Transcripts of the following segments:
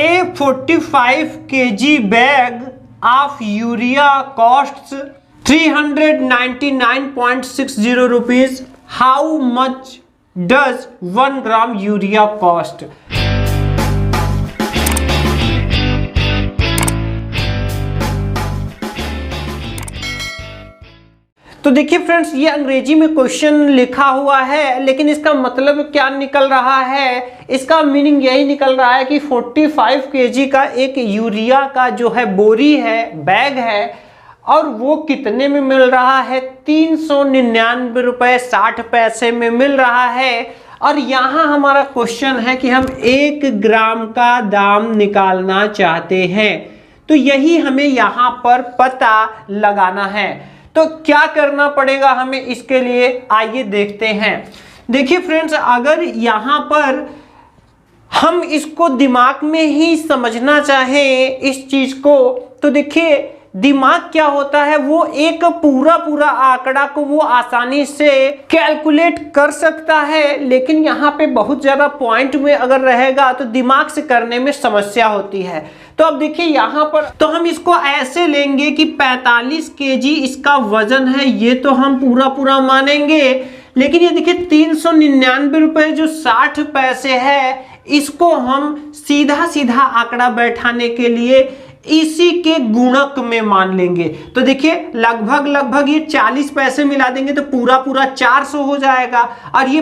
A 45 kg bag of urea costs 399.60 rupees. How much does 1 gram urea cost? तो देखिए friends, ये अंग्रेजी में क्वेश्चन लिखा हुआ है, लेकिन इसका मतलब क्या निकल रहा है, इसका मीनिंग यही निकल रहा है कि 45 केजी का एक यूरिया का जो है बोरी है, बैग है, और वो कितने में मिल रहा है? 399 रुपये 60 पैसे में मिल रहा है। और यहाँ हमारा क्वेश्चन है कि हम 1 ग्राम का दाम निकालना चाहते हैं, तो यही हमें यहाँ पर पता लगाना है। तो क्या करना पड़ेगा हमें इसके लिए, आइए देखते हैं। देखिए फ्रेंड्स, अगर यहाँ पर हम इसको दिमाग में ही समझना चाहें इस चीज को, तो देखिए दिमाग क्या होता है, वो एक पूरा आंकड़ा को वो आसानी से कैलकुलेट कर सकता है, लेकिन यहाँ पे बहुत ज्यादा पॉइंट में अगर रहेगा तो दिमाग से करने में समस्या होती है। तो अब देखिए यहाँ पर तो हम इसको ऐसे लेंगे कि 45 केजी इसका वजन है, ये तो हम पूरा मानेंगे, लेकिन ये देखिए 399 रुपये जो 60 पैसे है, इसको हम सीधा आंकड़ा बैठाने के लिए इसी के गुणक में मान लेंगे। तो देखिए लगभग ये 40 पैसे मिला देंगे तो पूरा 400 हो जाएगा। और ये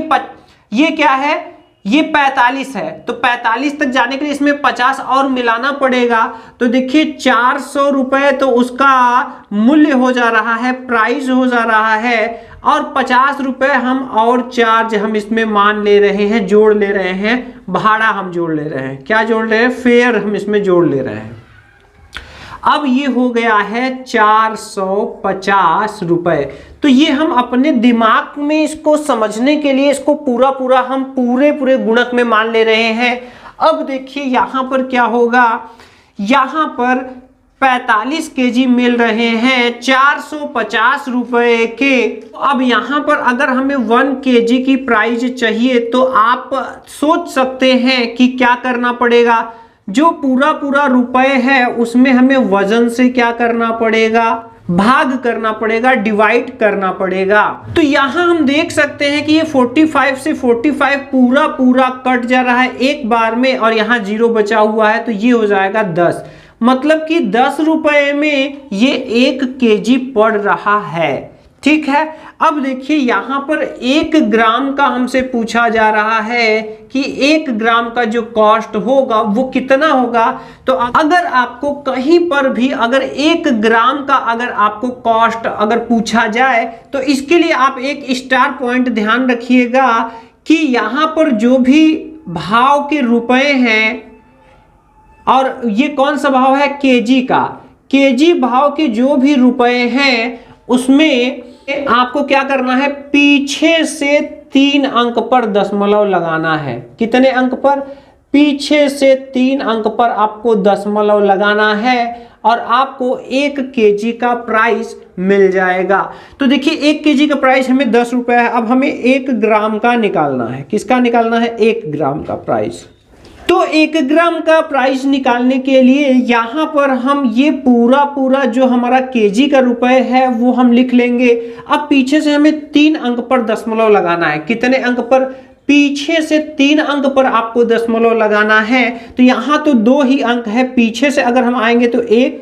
क्या है, ये 45 है, तो 45 तक जाने के लिए इसमें 50 और मिलाना पड़ेगा। तो देखिए 400 रुपये तो उसका मूल्य हो जा रहा है, प्राइस हो जा रहा है, और 50 रुपये हम और चार्ज हम इसमें मान ले रहे हैं, जोड़ ले रहे हैं, भाड़ा हम जोड़ ले रहे हैं। क्या जोड़ ले रहे हैं? फेयर हम इसमें जोड़ ले रहे हैं। अब ये हो गया है 450 रुपये। तो ये हम अपने दिमाग में इसको समझने के लिए इसको पूरा हम पूरे गुणक में मान ले रहे हैं। अब देखिए यहाँ पर क्या होगा, यहाँ पर 45 केजी मिल रहे हैं 450 रुपये के। अब यहाँ पर अगर हमें 1 केजी की प्राइस चाहिए तो आप सोच सकते हैं कि क्या करना पड़ेगा। जो पूरा रुपए है उसमें हमें वजन से क्या करना पड़ेगा, भाग करना पड़ेगा, डिवाइड करना पड़ेगा। तो यहाँ हम देख सकते हैं कि ये 45 से 45 पूरा कट जा रहा है एक बार में, और यहाँ 0 बचा हुआ है, तो ये हो जाएगा 10। मतलब कि 10 रुपए में ये 1 केजी पड़ रहा है। ठीक है। अब देखिए यहाँ पर 1 ग्राम का हमसे पूछा जा रहा है कि 1 ग्राम का जो कॉस्ट होगा वो कितना होगा। तो अगर आपको कहीं पर भी अगर 1 ग्राम का अगर आपको कॉस्ट अगर पूछा जाए, तो इसके लिए आप एक स्टार पॉइंट ध्यान रखिएगा कि यहाँ पर जो भी भाव के रुपए हैं, और ये कौन सा भाव है, केजी का, केजी भाव के जो भी रुपए हैं उसमें आपको क्या करना है, पीछे से 3 अंक पर दशमलव लगाना है। कितने अंक पर? पीछे से 3 अंक पर आपको दशमलव लगाना है, और आपको 1 केजी का प्राइस मिल जाएगा। तो देखिए 1 केजी का प्राइस हमें 10 रुपये है। अब हमें 1 ग्राम का निकालना है। किसका निकालना है? 1 ग्राम का प्राइस। तो 1 ग्राम का प्राइस निकालने के लिए यहाँ पर हम ये पूरा जो हमारा केजी का रुपए है वो हम लिख लेंगे। अब पीछे से हमें 3 अंक पर दशमलव लगाना है। कितने अंक पर? पीछे से 3 अंक पर आपको दशमलव लगाना है। तो यहाँ तो 2 ही अंक है, पीछे से अगर हम आएंगे तो 1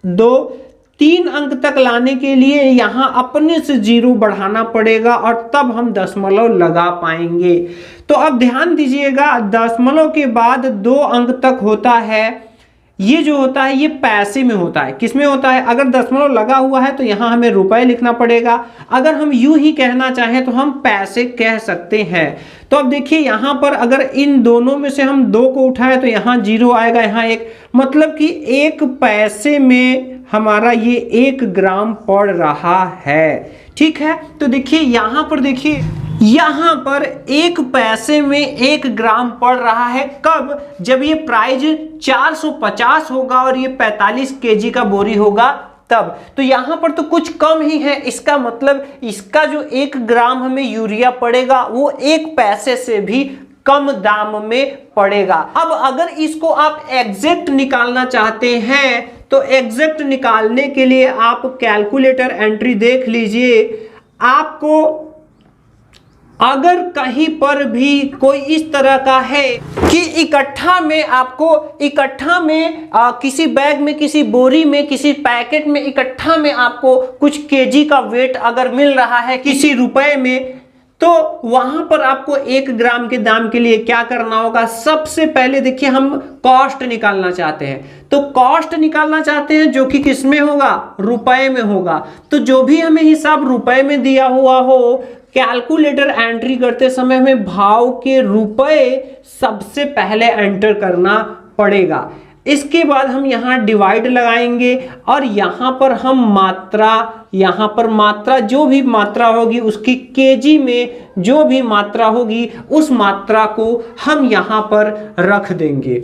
2 3 अंक तक लाने के लिए यहाँ अपने से 0 बढ़ाना पड़ेगा, और तब हम दशमलव लगा पाएंगे। तो अब ध्यान दीजिएगा, दशमलव के बाद 2 अंक तक होता है, ये जो होता है ये पैसे में होता है। किस में होता है? अगर दशमलव लगा हुआ है तो यहाँ हमें रुपए लिखना पड़ेगा। अगर हम यूं ही कहना चाहें तो हम पैसे कह सकते हैं। तो अब देखिए यहाँ पर अगर इन दोनों में से हम 2 को उठाए तो यहाँ 0 आएगा, यहाँ 1, मतलब कि 1 पैसे में हमारा ये 1 ग्राम पड़ रहा है। ठीक है। तो देखिए यहाँ पर देखिए, यहाँ पर 1 पैसे में 1 ग्राम पड़ रहा है। कब? जब ये प्राइस 450 होगा और ये 45 केजी का बोरी होगा तब। तो यहाँ पर तो कुछ कम ही है, इसका मतलब इसका जो 1 ग्राम हमें यूरिया पड़ेगा वो 1 पैसे से भी कम दाम में पड़ेगा। अब अगर इसको आप एग्जैक्ट निकालना चाहते हैं तो एग्जैक्ट निकालने के लिए आप कैलकुलेटर एंट्री देख लीजिए। आपको अगर कहीं पर भी कोई इस तरह का है कि इकट्ठा में किसी बैग में, किसी बोरी में, किसी पैकेट में इकट्ठा में आपको कुछ केजी का वेट अगर मिल रहा है किसी रुपए में, तो वहां पर आपको 1 ग्राम के दाम के लिए क्या करना होगा। सबसे पहले देखिए, हम कॉस्ट निकालना चाहते हैं, तो कॉस्ट निकालना चाहते हैं जो कि किस में होगा, रुपए में होगा। तो जो भी हमें हिसाब रुपए में दिया हुआ हो, कैलकुलेटर एंट्री करते समय हमें भाव के रुपए सबसे पहले एंटर करना पड़ेगा। इसके बाद हम यहाँ डिवाइड लगाएंगे और यहाँ पर हम मात्रा जो भी मात्रा होगी उसकी केजी में जो भी मात्रा होगी उस मात्रा को हम यहाँ पर रख देंगे।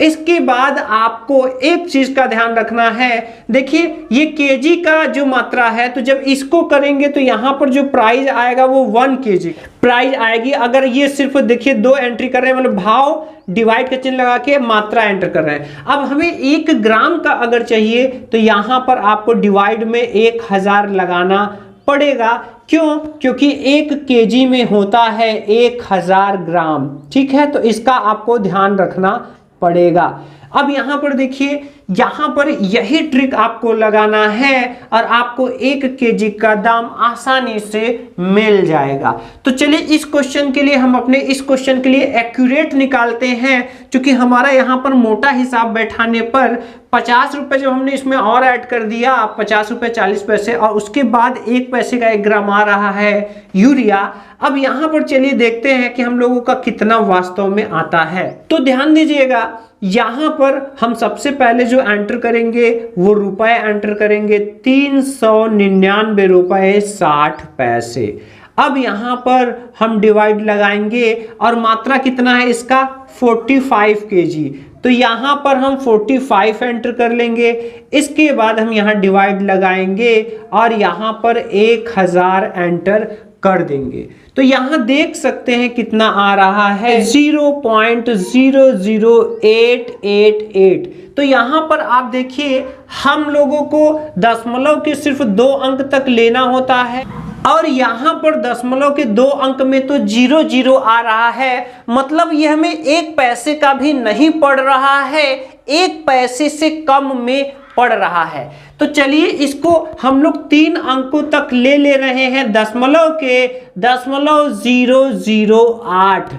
इसके बाद आपको एक चीज का ध्यान रखना है, देखिए ये केजी का जो मात्रा है, तो जब इसको करेंगे तो यहां पर जो प्राइस आएगा वो 1 केजी प्राइस आएगी। अगर ये सिर्फ देखिए 2 एंट्री कर रहे हैं, मतलब भाव डिवाइड का चिन्ह लगा के मात्रा एंटर कर रहे हैं। अब हमें 1 ग्राम का अगर चाहिए तो यहां पर आपको डिवाइड में 1000 लगाना पड़ेगा। क्यों? क्योंकि 1 केजी में होता है 1000 ग्राम। ठीक है, तो इसका आपको ध्यान रखना पड़ेगा। अब यहां पर देखिए, यहां पर यही ट्रिक आपको लगाना है और आपको 1 केजी का दाम आसानी से मिल जाएगा। तो चलिए इस क्वेश्चन के लिए हम अपने इस क्वेश्चन के लिए एक्यूरेट निकालते हैं, क्योंकि हमारा यहां पर मोटा हिसाब बैठाने पर 50 रुपए जब हमने इसमें और ऐड कर दिया, 50 रुपए 40 पैसे, और उसके बाद 1 पैसे का 1 ग्राम आ रहा है यूरिया। अब यहां पर चलिए देखते हैं कि हम लोगों का कितना वास्तव में आता है। तो ध्यान दीजिएगा, यहां पर हम सबसे पहले जो एंटर करेंगे वो रुपए एंटर करेंगे, 399 रुपए 60 पैसे। अब यहां पर हम डिवाइड लगाएंगे और मात्रा कितना है इसका, 45 केजी। तो यहां पर हम 45 एंटर कर लेंगे। इसके बाद हम यहां डिवाइड लगाएंगे और यहां पर 1000 एंटर कर देंगे। तो यहां देख सकते हैं कितना आ रहा है, 0.00888। तो यहां पर आप देखिए, हम लोगों को दशमलव के सिर्फ 2 अंक तक लेना होता है और यहां पर दशमलव के 2 अंक में तो 00 आ रहा है, मतलब ये हमें 1 पैसे का भी नहीं पड़ रहा है, 1 पैसे से कम में पड़ रहा है। तो चलिए इसको हम लोग 3 अंकों तक ले रहे हैं, दशमलव के 0.008।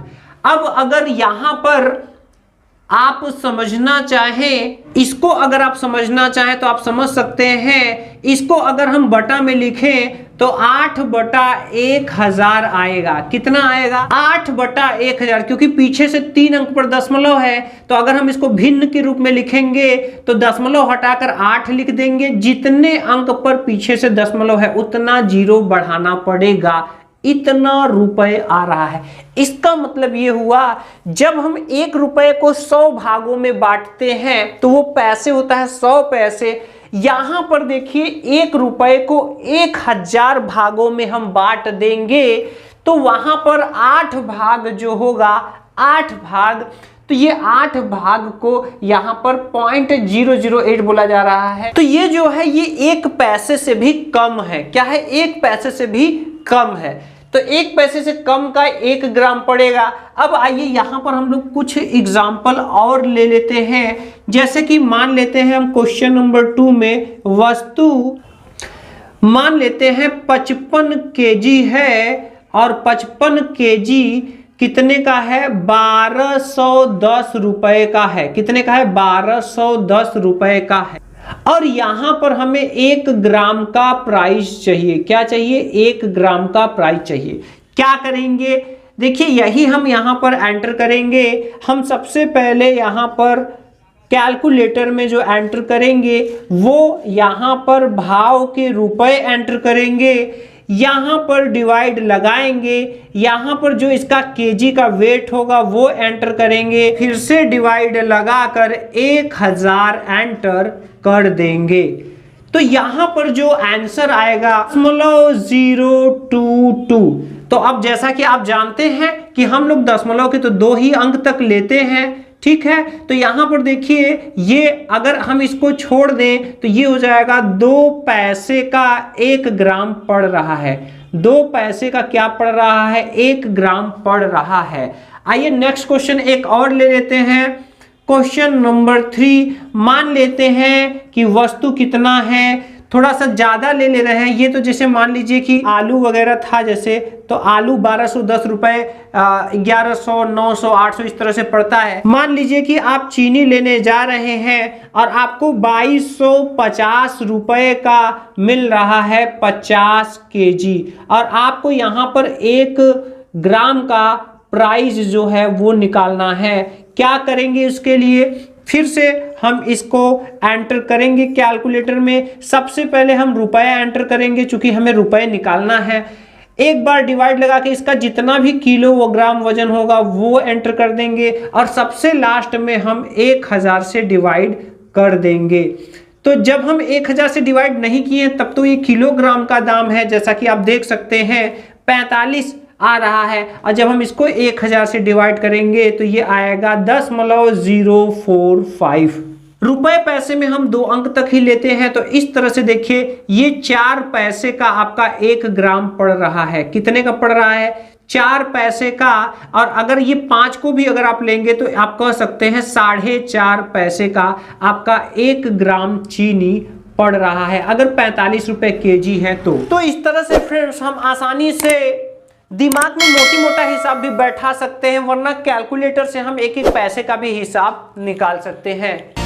अब अगर यहां पर आप समझना चाहें, इसको अगर आप समझना चाहें तो आप समझ सकते हैं। इसको अगर हम बटा में लिखें तो 8/1000 आएगा। कितना आएगा? 8/1000, क्योंकि पीछे से 3 अंक पर दशमलव है। तो अगर हम इसको भिन्न के रूप में लिखेंगे तो दशमलव हटाकर 8 लिख देंगे। जितने अंक पर पीछे से दशमलव है उतना 0 बढ़ाना पड़ेगा, इतना रुपए आ रहा है। इसका मतलब ये हुआ, जब हम 1 रुपए को 100 भागों में बांटते हैं तो वो पैसे होता है 100 पैसे। यहां पर देखिए 1 रुपए को 1000 भागों में हम बांट देंगे तो वहां पर 8 भाग जो होगा, 8 भाग, तो ये 8 भाग को यहां पर 0.008 बोला जा रहा है। तो ये जो है ये 1 पैसे से भी कम है। क्या है? 1 पैसे से भी कम है। तो 1 पैसे से कम का 1 ग्राम पड़ेगा। अब आइए यहां पर हम लोग कुछ एग्जाम्पल और ले लेते हैं। जैसे कि मान लेते हैं हम क्वेश्चन नंबर 2 में वस्तु मान लेते हैं 55 केजी है और 55 केजी कितने का है? 1210 रुपए का है। कितने का है? 1210 रुपए का है। और यहां पर हमें 1 ग्राम का प्राइस चाहिए। क्या चाहिए? 1 ग्राम का प्राइस चाहिए। क्या करेंगे? देखिए यही हम यहां पर एंटर करेंगे। हम सबसे पहले यहां पर कैलकुलेटर में जो एंटर करेंगे वो यहां पर भाव के रुपए एंटर करेंगे, यहां पर डिवाइड लगाएंगे, यहां पर जो इसका केजी का वेट होगा वो एंटर करेंगे, फिर से डिवाइड लगाकर 1000 एंटर कर देंगे। तो यहां पर जो आंसर आएगा 0.022। तो अब जैसा कि आप जानते हैं कि हम लोग दशमलव के तो 2 ही अंक तक लेते हैं, ठीक है। तो यहां पर देखिए ये अगर हम इसको छोड़ दें तो ये हो जाएगा 2 पैसे का 1 ग्राम पड़ रहा है। 2 पैसे का क्या पड़ रहा है? 1 ग्राम पड़ रहा है। आइए नेक्स्ट क्वेश्चन एक और ले लेते हैं। क्वेश्चन नंबर 3, मान लेते हैं कि वस्तु कितना है, थोड़ा सा ज्यादा ले रहे हैं। ये तो जैसे मान लीजिए कि आलू वगैरह था, जैसे तो आलू 1210 रुपए, 1100, 900, 800 इस तरह से पड़ता है। मान लीजिए कि आप चीनी लेने जा रहे हैं और आपको 2250 रुपए का मिल रहा है 50 kg, और आपको यहाँ पर 1 ग्राम का प्राइस जो है वो निकालना है। क्या करेंगे उसके लिए? फिर से हम इसको एंटर करेंगे कैलकुलेटर में। सबसे पहले हम रुपया एंटर करेंगे क्योंकि हमें रुपए निकालना है। एक बार डिवाइड लगा के इसका जितना भी किलो व ग्राम वजन होगा वो एंटर कर देंगे, और सबसे लास्ट में हम 1000 से डिवाइड कर देंगे। तो जब हम 1000 से डिवाइड नहीं किए तब तो ये किलोग्राम का दाम है, जैसा कि आप देख सकते हैं 45 आ रहा है, और जब हम इसको 1000 से डिवाइड करेंगे तो ये आएगा 10.045। रुपए पैसे में हम 2 अंक तक ही लेते हैं। तो इस तरह से देखिए ये 4 पैसे का आपका 1 ग्राम पड़ रहा है। कितने का पड़ रहा है? 4 पैसे का। और अगर ये 5 को भी अगर आप लेंगे तो आप कह सकते हैं 4.5 पैसे का आपका 1 ग्राम चीनी पड़ रहा है, अगर 45 रुपए kg है तो इस तरह से फ्रेंड्स हम आसानी से दिमाग में मोटा हिसाब भी बैठा सकते हैं, वरना कैलकुलेटर से हम एक एक पैसे का भी हिसाब निकाल सकते हैं।